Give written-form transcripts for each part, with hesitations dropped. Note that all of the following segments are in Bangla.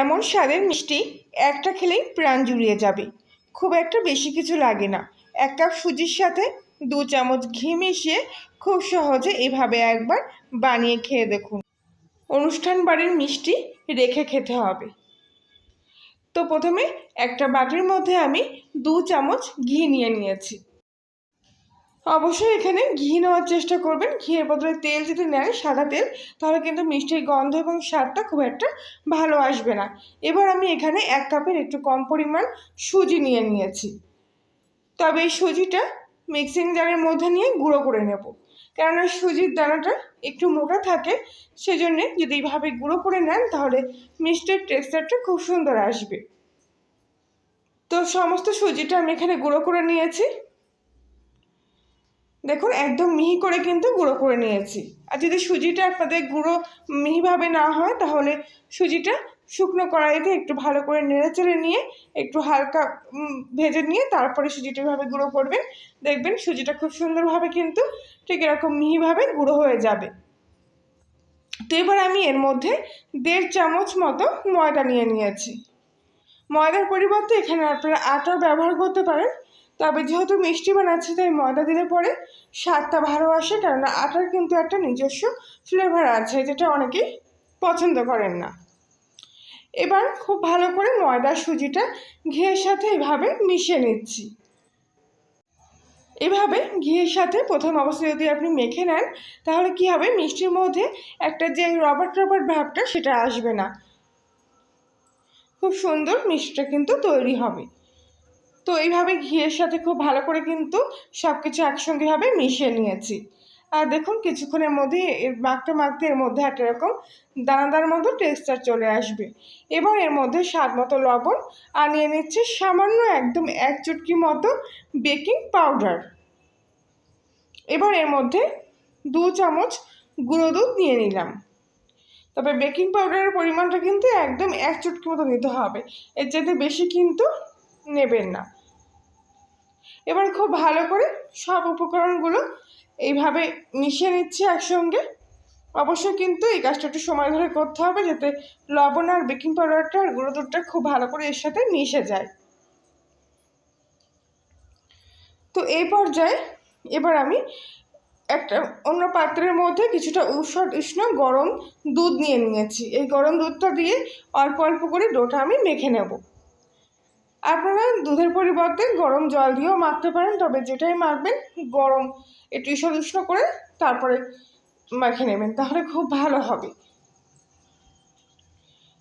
এমন স্বাদের মিষ্টি একটা খেলেই প্রাণ জুড়িয়ে যাবে। খুব একটা বেশি কিছু লাগে না। 1 কাপ সুজির সাথে 2 চামচ ঘি মিশিয়ে খুব সহজে এভাবে একবার বানিয়ে খেয়ে দেখুন। অনুষ্ঠান বাড়ির মিষ্টি রেখে খেতে হবে। তো প্রথমে একটা বাটির মধ্যে আমি 2 চামচ ঘি নিয়ে নিয়েছি। অবশ্যই এখানে ঘি নেওয়ার চেষ্টা করবেন। ঘিয়ের বদলে তেল যদি নেন, সাদা তেল, তাহলে কিন্তু মিষ্টির গন্ধ এবং স্বাদটা খুব একটা ভালো আসবে না। এবার আমি এখানে 1 কাপের একটু কম পরিমাণ সুজি নিয়ে নিয়েছি। তবে এই সুজিটা মিক্সিং জারের মধ্যে নিয়ে গুঁড়ো করে নেব, কেননা সুজির দানাটা একটু মোটা থাকে। সেজন্যে যদি এইভাবে গুঁড়ো করে নেন তাহলে মিষ্টির টেক্সচারটা খুব সুন্দর আসবে। তো সমস্ত সুজিটা আমি এখানে গুঁড়ো করে নিয়েছি। দেখুন, একদম মিহি করে কিন্তু গুঁড়ো করে নিয়েছি। আর যদি সুজিটা আপনাদের গুঁড়ো মিহিভাবে না হয়, তাহলে সুজিটা শুকনো কড়াইতে একটু ভালো করে নেড়েচেড়ে নিয়ে একটু হালকা ভেজে নিয়ে তারপরে সুজিটা এভাবে গুঁড়ো করবেন। দেখবেন সুজিটা খুব সুন্দরভাবে কিন্তু ঠিক এরকম মিহিভাবে গুঁড়ো হয়ে যাবে। তো এবার আমি এর মধ্যে 1.5 চামচ মতো ময়দা নিয়ে নিয়েছি। ময়দার পরিবর্তে এখানে আপনারা আটা ব্যবহার করতে পারেন, তবে যেহেতু মিষ্টি বানাচ্ছি তাই ময়দা দিলে পরে স্বাদটা ভালো আসে, কেননা আটার কিন্তু একটা নিজস্ব ফ্লেভার আছে যেটা অনেকেই পছন্দ করেন না। এবার খুব ভালো করে ময়দা সুজিটা ঘিয়ের সাথে এভাবে মিশিয়ে নিচ্ছি। এভাবে ঘিয়ের সাথে প্রথম অবস্থায় যদি আপনি মেখে নেন, তাহলে কি হবে, মিষ্টির মধ্যে একটা যে রবার রবার ভাবটা সেটা আসবে না। খুব সুন্দর মিষ্টিটা কিন্তু তৈরি হবে। তো এইভাবে ঘিয়ের সাথে খুব ভালো করে কিন্তু সব কিছু একসঙ্গেভাবে মিশিয়ে নিয়েছি। আর দেখুন, কিছুক্ষণের মধ্যে মাখতে মাখতে এর মধ্যে একটা এরকম দানাদার মতো টেক্সচার চলে আসবে। এবার এর মধ্যে স্বাদ মতো লবণ আর নিয়ে নিচ্ছি সামান্য একদম 1 চুটকি মতো বেকিং পাউডার। এবার এর মধ্যে 2 চামচ গুঁড়ো দুধ নিয়ে নিলাম। তবে বেকিং পাউডারের পরিমাণটা কিন্তু একদম 1 চুটকি মতো নিতে হবে, এর চাইতে বেশি কিন্তু নেবেন না। এবার খুব ভালো করে সব উপকরণগুলো এইভাবে মিশিয়ে নিচ্ছি একসঙ্গে। অবশ্যই কিন্তু এই কাজটা একটু সময় ধরে করতে হবে, যাতে লবণ আর বেকিং পাউডারটা আর গুঁড়ো দুধটা খুব ভালো করে এর সাথে মিশে যায়। তো এই পর্যায়ে এবার আমি একটা অন্য পাত্রের মধ্যে কিছুটা উষ্ণ গরম দুধ নিয়ে নিয়েছি। এই গরম দুধটা দিয়ে অল্প অল্প করে ডোটা আমি মেখে নেব। আপনারা দুধের পরিবর্তে গরম জল দিয়েও মাখতে পারেন, তবে যেটাই মাখবেন গরম একটু উষ্ণ করে তারপরে মাখে নেবেন, তাহলে খুব ভালো হবে।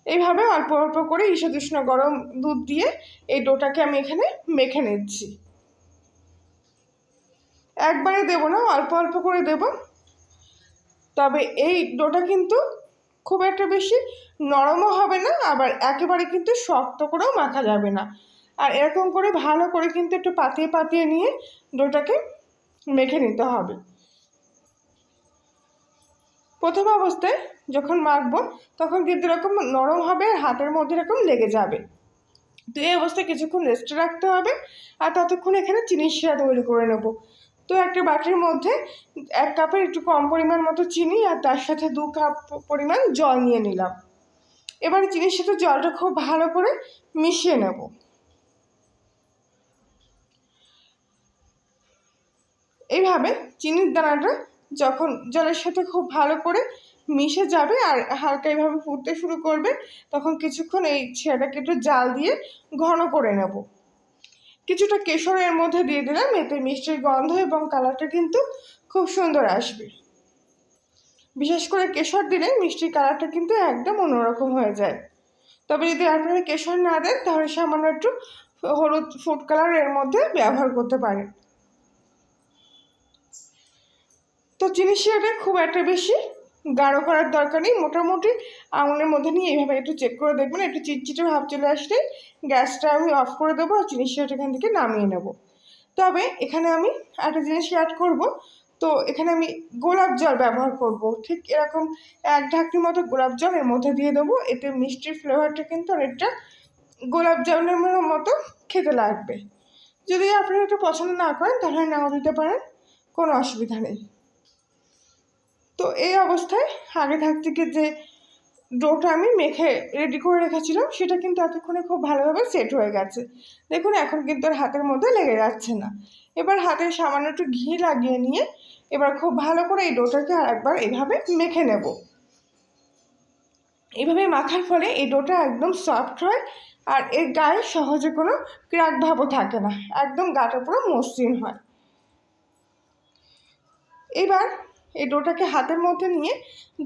এইভাবে অল্প অল্প করে উষ্ণ গরম দুধ দিয়ে এই ডোটাকে আমি এখানে মেখে নিচ্ছি। একবারে দেব না, অল্প অল্প করে দেব। তবে এই ডোটা কিন্তু খুব একটা বেশি নরমও হবে না, আবার একেবারে কিন্তু শক্ত করেও মাখা যাবে না। আর এরকম করে ভালো করে কিন্তু একটু পাতিয়ে পাতিয়ে নিয়ে ডোটাকে মেখে নিতে হবে। প্রথম অবস্থায় যখন মাখবো তখন কিন্তু এরকম নরম হবে আর হাতের মধ্যে এরকম লেগে যাবে। তো এই অবস্থায় কিছুক্ষণ রেস্টে রাখতে হবে। আর ততক্ষণ এখানে চিনির শিরা তৈরি করে নেব। তো একটা বাটির মধ্যে 1 কাপের একটু কম পরিমাণ মতো চিনি আর তার সাথে 2 কাপ পরিমাণ জল নিয়ে নিলাম। এবার চিনির সাথে জলটা খুব ভালো করে মিশিয়ে নেব। এইভাবে চিনির দানাটা যখন জলের সাথে খুব ভালো করে মিশে যাবে আর হালকা এইভাবে ফুটতে শুরু করবে, তখন কিছুক্ষণ এই শিরাটাকে একটু জাল দিয়ে ঘন করে নেব। কিছুটা কেশর এর মধ্যে দিয়ে দিলাম, এতে মিষ্টির গন্ধ এবং কালারটা কিন্তু খুব সুন্দর আসবে। বিশেষ করে কেশর দিলে মিষ্টির কালারটা কিন্তু একদম অন্যরকম হয়ে যায়। তবে যদি আপনারা কেশর না দেন, তাহলে সামান্য একটু হলুদ ফুড কালার এর মধ্যে ব্যবহার করতে পারেন। তো চিনির শিরাটা খুব একটা বেশি গাঢ় করার দরকার নেই, মোটামুটি আঙুলের মধ্যে নিয়ে এইভাবে একটু চেক করে দেখবেন। একটু চিটচিটে ভাব চলে আসলে গ্যাসটা আমি অফ করে দেবো আর চিনির শিরাটা এখান থেকে নামিয়ে নেব। তবে এখানে আমি একটা জিনিস অ্যাড করব। তো এখানে আমি গোলাপ জল ব্যবহার করব, ঠিক এরকম 1 ঢাকনি মতো গোলাপ জল এর মধ্যে দিয়ে দেবো। এতে মিষ্টির ফ্লেভারটা কিন্তু অনেকটা গোলাপ জলের মতো খেতে লাগবে। যদি আপনারা একটু পছন্দ না করেন তাহলে নাও দিতে পারেন, কোনো অসুবিধা নেই। তো এই অবস্থায় আগে থাক থেকে যে ডোটা আমি মেখে রেডি করে রেখেছিলাম সেটা কিন্তু এতক্ষণে খুব ভালোভাবে সেট হয়ে গেছে। দেখুন এখন কিন্তু আর হাতের মধ্যে লেগে যাচ্ছে না। এবার হাতে সামান্য একটু ঘি লাগিয়ে নিয়ে এবার খুব ভালো করে এই ডোটাকে আর একবার এভাবে মেখে নেব। এভাবে মাখার ফলে এই ডোটা একদম সফট হয় আর এর গায়ে সহজে কোনো ক্র্যাক ভাবও থাকে না, একদম গাটা পুরো মসৃণ হয়। এবার এই ডোটাকে হাতের মধ্যে নিয়ে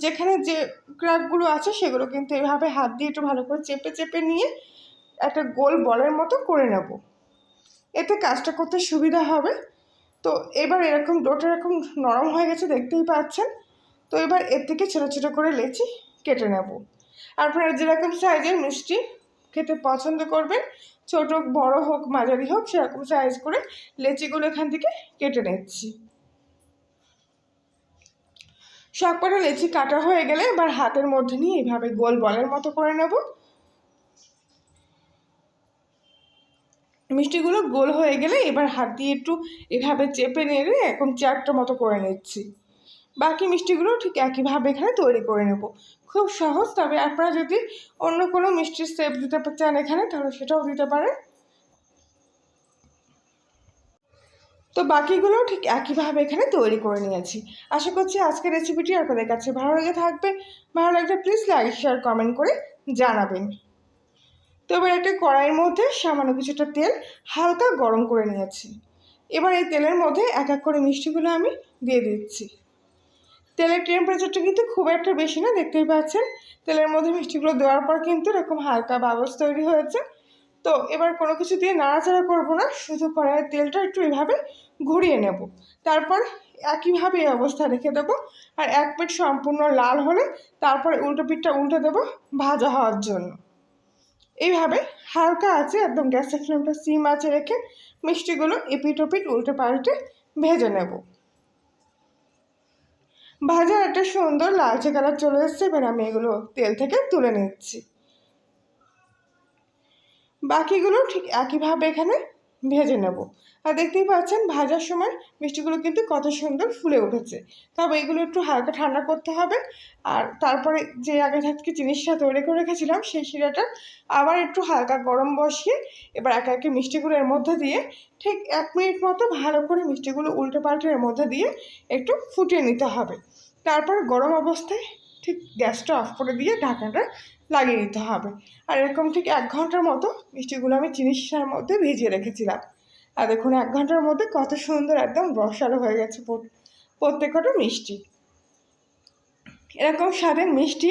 যেখানে যে ক্র্যাকগুলো আছে সেগুলো কিন্তু এভাবে হাত দিয়ে একটু ভালো করে চেপে চেপে নিয়ে একটা গোল বলের মতো করে নেব, এতে কাজটা করতে সুবিধা হবে। তো এবার এরকম ডোটা এরকম নরম হয়ে গেছে দেখতেই পাচ্ছেন। তো এবার এর থেকে ছোটো ছোটো করে লেচি কেটে নেব। আপনারা যেরকম সাইজের মিষ্টি খেতে পছন্দ করবেন, ছোট বড় হোক মাঝারি হোক, সেরকম সাইজ করে লেচিগুলো এখান থেকে কেটে নিচ্ছি। সবকটা লেচি কাটা হয়ে গেলে এবার হাতের মধ্যে নিয়ে এইভাবে গোল বলের মতো করে নেব। মিষ্টিগুলো গোল হয়ে গেলে এবার হাত দিয়ে একটু এভাবে চেপে নেড়ে এরকম চারটার মতো করে নিচ্ছি। বাকি মিষ্টিগুলো ঠিক একইভাবে এখানে তৈরি করে নেব। খুব সহজ, তবে আপনারা যদি অন্য কোনো মিষ্টির শেপ দিতে চান এখানে তাহলে সেটাও দিতে পারেন। তো বাকিগুলো ঠিক একইভাবে এখানে তৈরি করে নিয়েছি। আশা করছি আজকের রেসিপিটি আপনাদের কাছে ভালো লেগে থাকবে। ভালো লাগলে প্লিজ লাইক শেয়ার কমেন্ট করে জানাবেন। তো এবার একটা কড়াইয়ের মধ্যে সামান্য কিছুটা তেল হালকা গরম করে নিয়েছি। এবার এই তেলের মধ্যে এক এক করে মিষ্টিগুলো আমি দিয়ে দিচ্ছি। তেলের টেম্পারেচারটা কিন্তু খুব একটা বেশি না, দেখতেই পাচ্ছেন। তেলের মধ্যে মিষ্টিগুলো দেওয়ার পর কিন্তু এরকম হালকা বাবলস তৈরি হয়েছে। তো এবার কোনো কিছু দিয়ে নাড়াচাড়া করব না, শুধু কড়াইয়ের তেলটা একটু এভাবে ঘুরিয়ে নেব। তারপর একইভাবে এই অবস্থা রেখে দেবো। আর এক পিঠ সম্পূর্ণ লাল হলে তারপর উল্টো পিঠটা উল্টে দেবো ভাজা হওয়ার জন্য। এইভাবে হালকা আছে একদম গ্যাসের ফ্লেমটা সিম আঁচে রেখে মিষ্টিগুলো এপিট ওপিট উল্টে পাল্টে ভেজে নেব। ভাজার একটা সুন্দর লালচে কালার চলে এসছে। এবার আমি এগুলো তেল থেকে তুলে নিচ্ছি। বাকিগুলো ঠিক একইভাবে এখানে ভেজে নেব। আর দেখতেই পাচ্ছেন ভাজার সময় মিষ্টিগুলো কিন্তু কত সুন্দর ফুলে উঠেছে। তবে এগুলো একটু হালকা ঠান্ডা করতে হবে। আর তারপরে যে আগে থেকে জিনিসটা তৈরি করে রেখেছিলাম সেই শিরাটা আবার একটু হালকা গরম বসিয়ে এবার একে একে মিষ্টিগুলো এর মধ্যে দিয়ে ঠিক 1 মিনিট মতো ভালো করে মিষ্টিগুলো উল্টে পাল্টে এর মধ্যে দিয়ে একটু ফুটিয়ে নিতে হবে। তারপর গরম অবস্থায় ঠিক গ্যাসটা অফ করে দিয়ে ঢাকনাটা লাগিয়ে দিতে হবে। আর এরকম ঠিক 1 ঘন্টার মতো মিষ্টিগুলো আমি চিনির শিরার মধ্যে ভিজিয়ে রেখেছিলাম। আর দেখুন 1 ঘন্টার মধ্যে কত সুন্দর একদম রসালো হয়ে গেছে প্রত্যেকটা মিষ্টি। এরকম স্বাদের মিষ্টি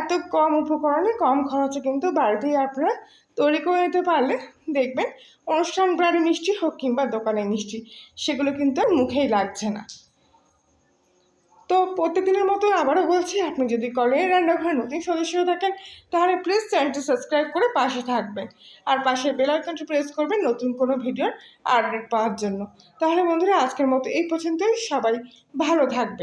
এত কম উপকরণে কম খরচে কিন্তু বাড়িতেই আপনারা তৈরি করে নিতে পারলে দেখবেন অনুষ্ঠান বাড়ি মিষ্টি হোক কিংবা দোকানের মিষ্টি সেগুলো কিন্তু আর মুখেই লাগছে না। তো প্রত্যেকদিনের মতো আবারও বলছি, আপনি যদি কলের রান্নাঘরে নতুন সদস্য থাকেন তাহলে প্লিজ চ্যানেলটি সাবস্ক্রাইব করে পাশে থাকবেন। আর পাশে বেল আইকনটি প্রেস করবেন নতুন কোনো ভিডিওর আপডেট পাওয়ার জন্য। তাহলে বন্ধুরা আজকের মতো এই পর্যন্তই, সবাই ভালো থাকবেন।